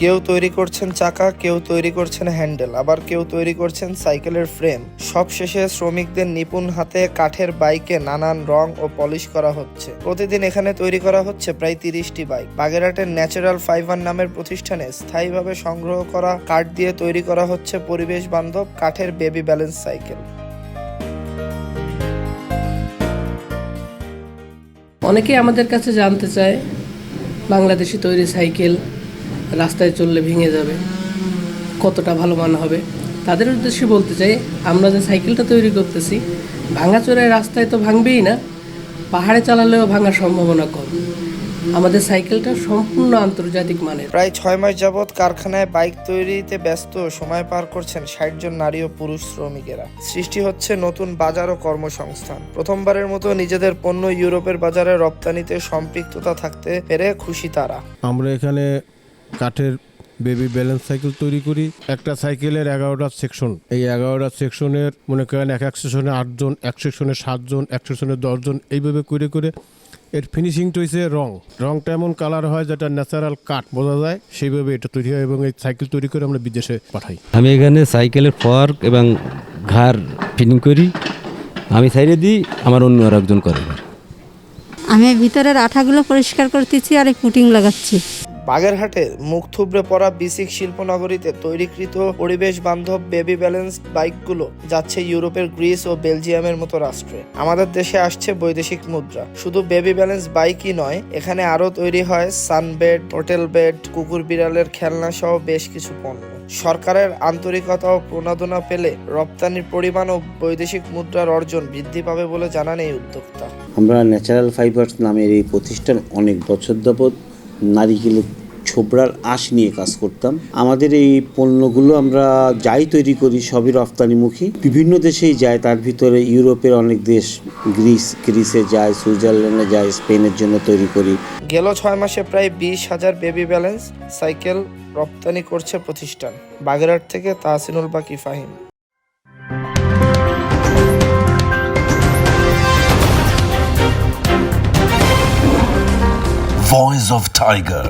কেউ তৈরি করছেন চাকা, কেউ তৈরি করছেন হ্যান্ডেল, আবার কেউ তৈরি করছেন সাইকেলের ফ্রেম। সব শেষে শ্রমিকদের নিপুণ হাতে কাঠের বাইকে নানান রং ও পলিশ করা হচ্ছে। প্রতিদিন এখানে তৈরি করা হচ্ছে প্রায় 30টি বাইক। বাগেরহাটের ন্যাচারাল ফাইবার নামের প্রতিষ্ঠানে স্থায়ীভাবে সংগ্রহ করা কাঠ দিয়ে তৈরি করা হচ্ছে পরিবেশ বান্ধব কাঠের বেবি ব্যালেন্স সাইকেল। অনেকেই আমাদের কাছে জানতে চায় বাংলাদেশি তৈরি সাইকেল রাস্তায় চললে ভেঙে যাবে, কতটা ভালো মান হবে। তাদের উদ্দেশ্যে বলতে চাই, আমরা যে সাইকেলটা তৈরি করতেছি ভাঙাচোরায় রাস্তায় তো ভাঙবেই না, পাহাড়ে চালালেও ভাঙার সম্ভাবনা কম। আমাদের সাইকেলটা সম্পূর্ণ আন্তর্জাতিক মানের। প্রায় 6 মাস যাবৎ কারখানায় বাইক তৈরিতে ব্যস্ত সময় পার করছেন 60 জন নারী ও পুরুষ শ্রমিকেরা। সৃষ্টি হচ্ছে নতুন বাজার ও কর্মসংস্থান। প্রথমবারের মতো নিজেদের পণ্য ইউরোপের বাজারে রপ্তানিতে সম্পৃক্ততা থাকতে পেরে খুশি তারা। আমরা এখানে কাঠের বেবি ব্যালেন্স সাইকেল তৈরি করি। একটা সাইকেলের 11টা সেকশন। এই 11টা সেকশনের মনে করেন এক সেকশনে 8 জন, এক সেকশনে 7 জন, এক সেকশনে 10 জন, এইভাবে করে এর ফিনিশিংটা হয়েছে রংটা এমন কালার হয় যেটা ন্যাচারাল কাঠ বোঝা যায়, সেইভাবে এটা তৈরি হয় এবং এই সাইকেল তৈরি করে আমরা বিদেশে পাঠাই। আমি এখানে সাইকেলের ফর্ক এবং ঘাড় ফিটিং করি, আমি সাইডে দিই, আমার অন্য আর একজন করে। আমি ভিতরের আঠাগুলো পরিষ্কার করতেছি আর পুটিং লাগাচ্ছি। বাগেরহাটের মুখ থুবড়ে পড়া বিসিক শিল্পনগরীতে তৈরিকৃত পরিবেশ বান্ধব বেবি ব্যালেন্স বাইকগুলো যাচ্ছে ইউরোপের গ্রিস ও বেলজিয়ামের মতো রাষ্ট্রে। আমাদের দেশে আসছে বৈদেশিক মুদ্রা। শুধু বেবি ব্যালেন্স বাইকই নয়, এখানে আরো তৈরি হয় সানবেড, হোটেল বেড, কুকুর বিড়ালের খেলনা সহ বেশ কিছু পণ্য। সরকারের আন্তরিকতা ও প্রণোদনা পেলে রপ্তানির পরিমাণ ও বৈদেশিক মুদ্রার অর্জন বৃদ্ধি পাবে বলে জানান এই উদ্যোক্তা। আমরা ন্যাচারাল ফাইবার্স নামের এই প্রতিষ্ঠান অনেক বছর যাবৎ নারিকেলের ছোবড়ার আঁশ নিয়ে কাজ করতাম। আমাদের এই পণ্যগুলো আমরা যাই তৈরি করি সবই রপ্তানিমুখী, বিভিন্ন দেশেই যায়। তার ভিতরে ইউরোপের অনেক দেশ, গ্রিসে যায়, সুইজারল্যান্ডে যায়, স্পেনের জন্য তৈরি করি। গেল 6 মাসে প্রায় 20,000 বেবি ব্যালেন্স সাইকেল রপ্তানি করছে প্রতিষ্ঠান। বাগেরহাট থেকে তাহসিনুল বাকি, ফাহিম। Voice of Tiger.